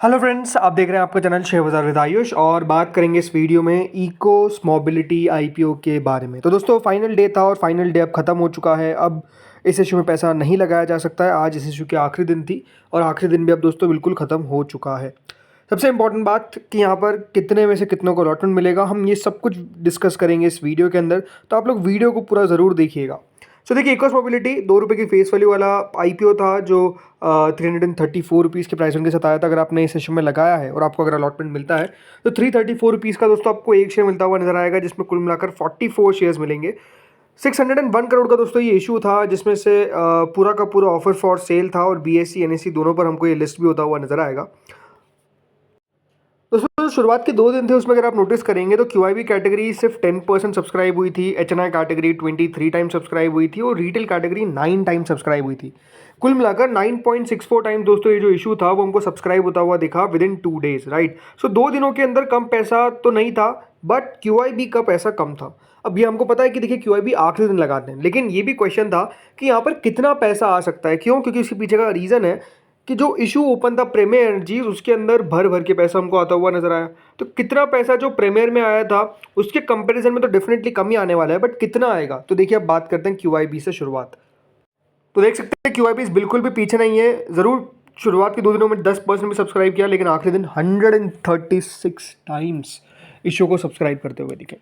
Hello friends, आप देख रहे हैं आपका चैनल शेयर बाजार विद आयुष और बात करेंगे इस वीडियो में इकोस मोबिलिटी आईपीओ के बारे में। तो दोस्तों फाइनल डे था और फाइनल डे अब ख़त्म हो चुका है। अब इस इशू में पैसा नहीं लगाया जा सकता है। आज इस इशू की आखिरी दिन थी और आखिरी दिन भी अब दोस्तों बिल्कुल ख़त्म हो चुका है। सबसे इंपॉर्टेंट बात कि यहाँ पर कितने में से कितनों को अलॉटमेंट मिलेगा, हम ये सब कुछ डिस्कस करेंगे इस वीडियो के अंदर। तो आप लोग वीडियो को पूरा ज़रूर देखिएगा। सो देखिए, इकोस मोबिलिटी ₹2 की फेस वैल्यू वाला आईपीओ था जो 334 रुपीज़ के प्राइस के साथ आया था। अगर आपने इस सेशन में लगाया है और आपको अगर अलॉटमेंट मिलता है तो 334 रुपीज़ का दोस्तों आपको एक शेयर मिलता हुआ नजर आएगा, जिसमें कुल मिलाकर 44 शेयर्स मिलेंगे। 601 करोड़ का दोस्तों ये इशू था, जिसमें से पूरा का पूरा ऑफर फॉर सेल था और बीएससी एनएससी दोनों पर हमको ये लिस्ट भी होता हुआ नजर आएगा। दोस्तों शुरुआत के 2 दिन थे, उसमें अगर आप नोटिस करेंगे तो क्यूआईबी कैटेगरी सिर्फ 10% सब्सक्राइब हुई थी, एचएनआई कैटेगरी 23 टाइम सब्सक्राइब हुई थी और रिटेल कैटेगरी 9 टाइम सब्सक्राइब हुई थी। कुल मिलाकर 9.64 टाइम दोस्तों ये जो इशू था वो हमको सब्सक्राइब होता हुआ दिखा विद इन 2 डेज, राइट। सो 2 दिनों के अंदर कम पैसा तो नहीं था, बट क्यूआईबी का पैसा कम था। अब ये हमको पता है कि देखिए क्यूआईबी आखिरी दिन लगाते हैं, लेकिन ये भी क्वेश्चन था कि यहाँ पर कितना पैसा आ सकता है। क्यों? क्योंकि इसके पीछे का रीज़न है कि जो इशू ओपन था प्रीमियर एनर्जीज, उसके अंदर भर भर के पैसा हमको आता हुआ नजर आया। तो कितना पैसा जो प्रीमियर में आया था उसके कंपैरिजन में तो डेफिनेटली कम ही आने वाला है, बट कितना आएगा तो देखिए अब बात करते हैं क्यूआईबी से शुरुआत। तो देख सकते हैं क्यूआईबी बिल्कुल भी पीछे नहीं है। ज़रूर शुरुआत के 2 दिनों में 10% भी सब्सक्राइब किया, लेकिन आखिरी दिन 136 टाइम्स इशू को सब्सक्राइब करते हुए दिखे।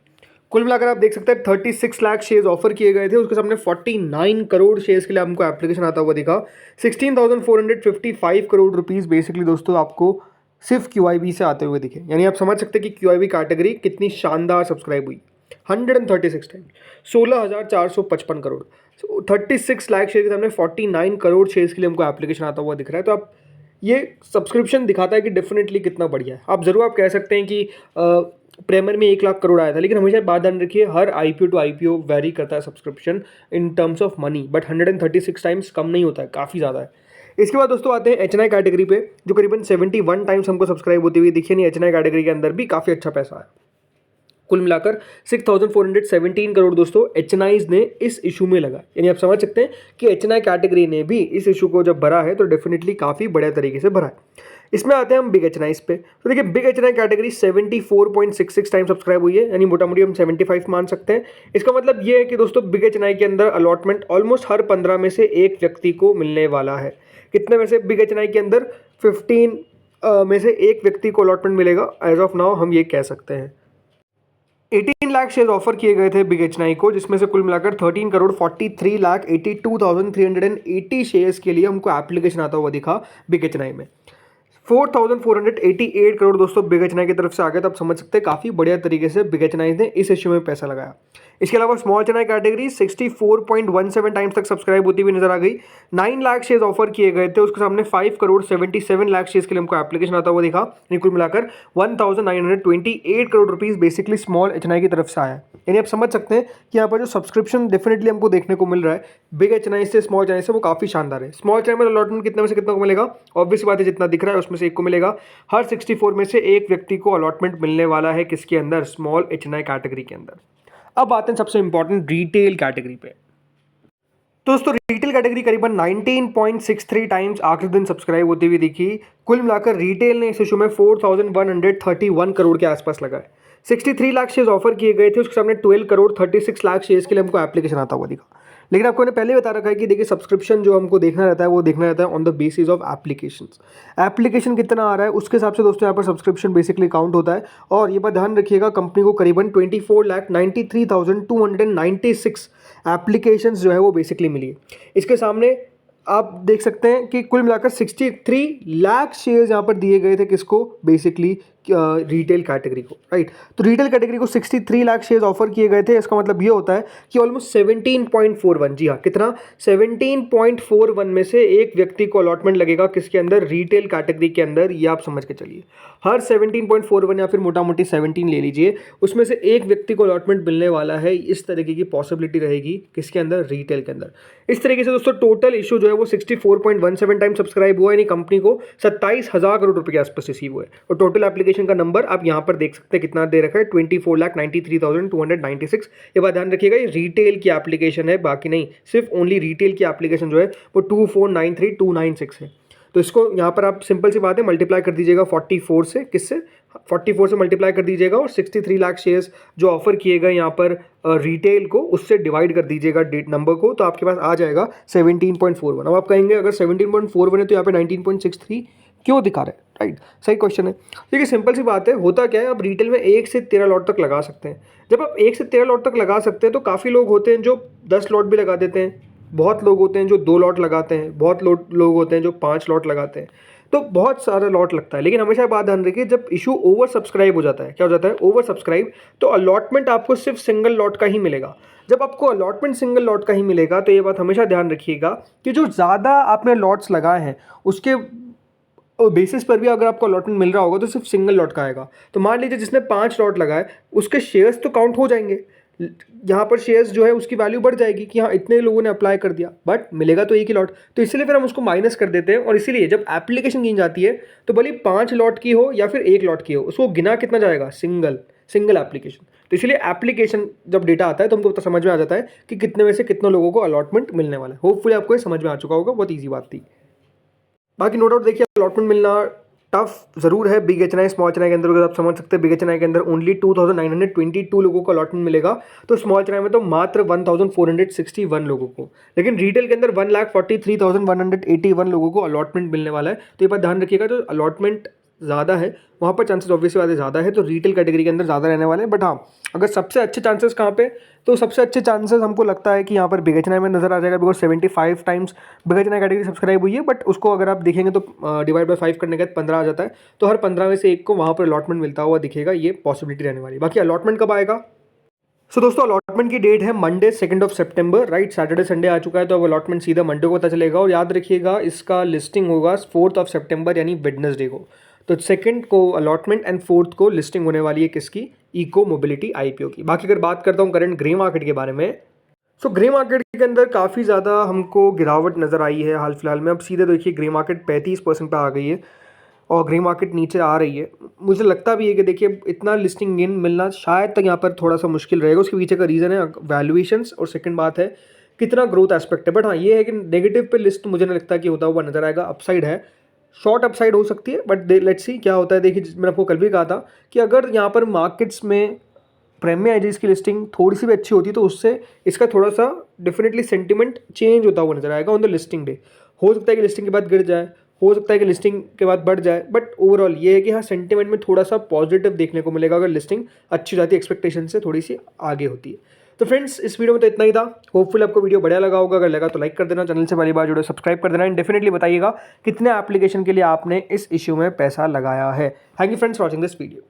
कुल मिलाकर आप देख सकते हैं 36 लाख शेयर्स ऑफर किए गए थे, उसके सामने 49 करोड़ शेयर्स के लिए हमको एप्लीकेशन आता हुआ दिखा। 16,455 करोड़ रुपीस बेसिकली दोस्तों आपको सिर्फ क्यूआईबी से आते हुए दिखे। यानी आप समझ सकते हैं कि क्यूआईबी कैटेगरी कितनी शानदार सब्सक्राइब हुई। 136 टाइम 16,455 करोड़, 36 लाख शेयर के सामने 49 करोड़ शेयर्स के लिए हमको एप्लीकेशन आता हुआ दिख रहा है। तो आप ये सब्सक्रिप्शन दिखाता है कि डेफिनेटली कितना बढ़िया है। आप कह सकते हैं कि प्रीमियर में 1 लाख करोड़ आया था, लेकिन हमेशा बात ध्यान रखिए हर आईपीओ टू आईपीओ वेरी करता है subscription in terms of money, but 136 times कम नहीं होता है, काफ़ी ज़्यादा है। इसके बाद दोस्तों आते हैं एचएनआई कैटेगरी पे, जो करीबन 71 टाइम्स हमको सब्सक्राइब होती हुई दिखी। नहीं, एचएनआई कैटेगरी के अंदर भी काफ़ी अच्छा पैसा है। कुल मिलाकर 6,417 करोड़ दोस्तों एचएनआईज ने इस इशू में लगा। यानी आप समझ सकते हैं कि एचएनआई कैटेगरी ने भी इस इशू को जब भरा है तो डेफिनेटली काफ़ी बढ़िया तरीके से भरा है। इसमें आते हैं हम बिग एचएनआईज पे। तो देखिए big HNI category 74.66 time subscribe हुई है, यानी मोटा मोटी हम 75 मान सकते हैं। इसका मतलब ये है कि दोस्तों बिग एचएनआई के अंदर अलॉटमेंट ऑलमोस्ट हर 15 में से एक व्यक्ति को मिलने वाला है। कितने में से? बिग एचएनआई के अंदर 15 में से एक व्यक्ति को अलॉटमेंट मिलेगा, एज ऑफ नाउ हम ये कह सकते हैं। 18 लाख शेयर ऑफर किए गए थे बिग एचएनआई को, जिसमें से कुल मिलाकर 13 करोड़ 43,82,380 शेयर्स के लिए हमको एप्लीकेशन आता हुआ दिखा बिग एचएनआई में। 4,488 करोड़ दोस्तों बिग एचएनआई की तरफ से आ गए। तो आप समझ सकते हैं काफ़ी बढ़िया तरीके से बिग एचएनआई ने इस इश्यू में पैसा लगाया। इसके अलावा स्मॉल एचएनआई कैटेगरी 64.17 टाइम्स तक सब्सक्राइब होती हुई नजर आ गई। 9 लाख शेयर्स ऑफर किए गए थे, उसके सामने 5 करोड़ 77 लाख शेयर्स के लिए हमको एप्लीकेशन आता हुआ दिखा। कुल मिलाकर 1,928 crore rupees basically small HNI की तरफ से आया। यानी आप समझ सकते हैं कि यहाँ पर जो सब्सक्रिप्शन डेफिनेटली हमको देखने को मिल रहा है बिग एचएनआई से स्मॉल एचएनआई से, वो काफ़ी शानदार है। स्मॉल एचएनआई में अलॉटमेंट कितने में से कितना को मिलेगा? ऑब्वियस बात है जितना दिख रहा है उसमें से एक को मिलेगा। हर 64 में से एक व्यक्ति को अलॉटमेंट मिलने वाला है, किसके अंदर? स्मॉल एचएनआई कैटेगरी के अंदर। अब आते हैं सबसे इंपॉर्टेंट रिटेल कैटेगरी पे। दोस्तों रिटेल कैटेगरी करीबन 19.63 टाइम्स आखिरी दिन सब्सक्राइब होती हुई दिखी। कुल मिलाकर रिटेल ने इस इशू में 4,131 करोड़ के आसपास लगाए। 63 लाख शेयर्स ऑफर किए गए थे, उसके सामने 12 करोड़ 36 लाख शेयर्स के लिए हमको एप्लीकेशन आता हुआ दिखा। लेकिन आपको मैंने पहले बता रखा है कि देखिए सब्सक्रिप्शन जो हमको देखना रहता है वो देखना रहता है on the basis of applications. Application कितना आ रहा है उसके हिसाब से दोस्तों यहाँ पर सब्सक्रिप्शन बेसिकली काउंट होता है। और ये बात ध्यान रखिएगा, कंपनी को करीबन 24,93,296 एप्लीकेशंस जो है वो बेसिकली मिली है। इसके सामने आप देख सकते हैं कि कुल मिलाकर 63 लाख शेयर्स यहाँ पर दिए गए थे, किसको? बेसिकली रिटेल कैटेगरी को, राइट। तो रिटेल कैटेगरी को 63 लाख शेयर्स ऑफर किए गए थे। इसका मतलब ये होता है कि ऑलमोस्ट 17.41, जी हाँ कितना? 17.41 में से एक व्यक्ति को अलॉटमेंट लगेगा, किसके अंदर? रिटेल कैटेगरी के अंदर। ये आप समझ के चलिए हर 17.41 या फिर मोटा मोटी 17 ले लीजिए, उसमें से एक व्यक्ति को अलॉटमेंट मिलने वाला है। इस तरीके की पॉसिबिलिटी रहेगी किसके अंदर? रिटेल के अंदर। इस तरीके से दोस्तों टोटल इशू जो है वो 64.17 टाइम सब्सक्राइब हुआ, यानी कंपनी को 27,000 करोड़ रुपए के आसपास रिसीव हुए। और टोटल एप्लीकेशन का नंबर आप यहाँ पर देख सकते हैं कितना दे रखा है, 24,93,296। ये बात ध्यान रखिएगा, ये रिटेल की एप्लीकेशन है, बाकी नहीं। सिर्फ ओनली रिटेल की एप्लीकेशन जो है वो 24,93,296 है। तो इसको यहाँ पर आप सिंपल सी बात है मल्टीप्लाई कर दीजिएगा 44 से, किससे 44 से मल्टीप्लाई कर दीजिएगा और 63 लाख शेयर्स जो ऑफर किए गए यहाँ पर रिटेल को उससे डिवाइड कर दीजिएगा डेट नंबर को, तो आपके पास आ जाएगा 17.41। अब आप कहेंगे अगर 17.41 है तो यहाँ पे 19.63 क्यों दिखा रहे हैं, राइट, सही क्वेश्चन है। देखिए सिंपल सी बात है, होता क्या है, आप रिटेल में 1 से 13 लॉट तक लगा सकते हैं। जब आप 1 से 13 लॉट तक लगा सकते हैं तो काफ़ी लोग होते हैं जो 10 लॉट भी लगा देते हैं, बहुत लोग होते हैं जो 2 लॉट लगाते हैं, बहुत लोग होते हैं जो 5 लॉट लगाते हैं, तो बहुत सारा लॉट लगता है। लेकिन हमेशा बात ध्यान रखिए, जब इशू ओवर सब्सक्राइब हो जाता है, क्या हो जाता है, ओवर सब्सक्राइब, तो अलॉटमेंट आपको सिर्फ सिंगल लॉट का ही मिलेगा। जब आपको अलॉटमेंट सिंगल लॉट का ही मिलेगा तो ये बात हमेशा ध्यान रखिएगा कि जो ज़्यादा आपने लॉट्स लगाए हैं उसके बेसिस पर भी अगर आपको अलॉटमेंट मिल रहा होगा तो सिर्फ सिंगल लॉट का आएगा। तो मान लीजिए जिसने 5 लॉट लगाए उसके शेयर्स तो काउंट हो जाएंगे, यहाँ पर शेयर्स जो है उसकी वैल्यू बढ़ जाएगी कि हाँ इतने लोगों ने अप्लाई कर दिया, बट मिलेगा तो एक ही लॉट, तो इसलिए फिर हम उसको माइनस कर देते हैं। और इसीलिए जब एप्लीकेशन गिनी जाती है तो भले 5 लॉट की हो या फिर 1 लॉट की हो, उसको गिना कितना जाएगा, सिंगल एप्लीकेशन। तो इसलिए एप्लीकेशन जब डेटा आता है तो हमको समझ में आ जाता है कि कितने में से कितने लोगों को अलॉटमेंट मिलने वाला है। होपफुली आपको ये समझ में आ चुका होगा, बहुत ईजी बात थी। बाकी नो डाउट देखिए अलॉटमेंट मिलना टफ ज़रूर है big H N I small H N I के अंदर, अगर आप समझ सकते हैं बिग एच एन आई के अंदर ओनली 2922 लोगों को अलॉटमेंट मिलेगा, तो स्मॉल एच एन आई में तो मात्र 1461 लोगों को। लेकिन रिटेल के अंदर 1,43,181 लोगों को अलॉटमेंट मिलने वाला है। तो ये बात ध्यान रखिएगा, तो अलॉटमेंट ज़्यादा है वहाँ पर चांसेस ऑब्वियसली वाले ज़्यादा है, तो रिटेल कैटेगरी के अंदर ज़्यादा रहने वाले हैं। बट हाँ, अगर सबसे अच्छे चांसेस कहाँ पे, तो सबसे अच्छे चांसेस हमको लगता है कि यहाँ पर बिग एच एन आई में नज़र आ जाएगा, because 75 times big H N I category subscribe हुई है। बट उसको अगर आप देखेंगे तो डिवाइड बाय 5 करने के बाद 15 आ जाता है, तो हर 15 में से एक को वहाँ पर अलॉटमेंट मिलता हुआ दिखेगा, ये पॉसिबिलिटी रहने वाली। बाकी अलॉटमेंट कब आएगा, सो दोस्तों अलॉटमेंट की डेट है मंडे 2 सितंबर, राइट, सैटरडे संडे आ चुका है, तो अब अलॉटमेंट सीधा मंडे को पता चलेगा। और याद रखिएगा इसका लिस्टिंग होगा 4 सितंबर यानी वेडनेसडे को। तो 2 को अलॉटमेंट एंड 4 को लिस्टिंग होने वाली है किसकी, इको मोबिलिटी आईपीओ की। बाकी अगर बात करता हूँ करंट ग्रे मार्केट के बारे में, सो ग्रे मार्केट के अंदर काफ़ी ज़्यादा हमको गिरावट नज़र आई है हाल फिलहाल में। अब सीधे देखिए ग्रे मार्केट 35% पर आ गई है और ग्रे मार्केट नीचे आ रही है। मुझे लगता भी है कि देखिए इतना लिस्टिंग गेन मिलना शायद तक यहाँ पर थोड़ा सा मुश्किल रहेगा। उसके पीछे का रीज़न है वैल्यूएशंस और सेकंड बात है कितना ग्रोथ एस्पेक्ट है। बट हाँ ये है कि नेगेटिव पे लिस्ट मुझे नहीं लगता कि होता हुआ नजर आएगा। अपसाइड है, शॉर्ट अपसाइड हो सकती है, बट लेट्स सी क्या होता है। देखिए मैंने आपको कल भी कहा था कि अगर यहाँ पर मार्केट्स में प्रीमियम आईजीज की लिस्टिंग थोड़ी सी भी अच्छी होती तो उससे इसका थोड़ा सा डेफिनेटली सेंटिमेंट चेंज होता हुआ नजर आएगा ऑन द लिस्टिंग डे। हो सकता है कि लिस्टिंग के बाद गिर जाए, हो सकता है कि लिस्टिंग के बाद बढ़ जाए, बट ओवरऑल ये है कि हाँ सेंटिमेंट में थोड़ा सा पॉजिटिव देखने को मिलेगा अगर लिस्टिंग अच्छी जाती है, एक्सपेक्टेशन से थोड़ी सी आगे होती है। तो फ्रेंड्स इस वीडियो में तो इतना ही था। होपफुली आपको वीडियो बढ़िया लगा होगा, अगर लगा तो लाइक कर देना, चैनल से पहली बार जुड़े सब्सक्राइब कर देना एंड डेफिनेटली बताइएगा कितने एप्लीकेशन के लिए आपने इस इश्यू में पैसा लगाया है। Thank you friends for watching this video.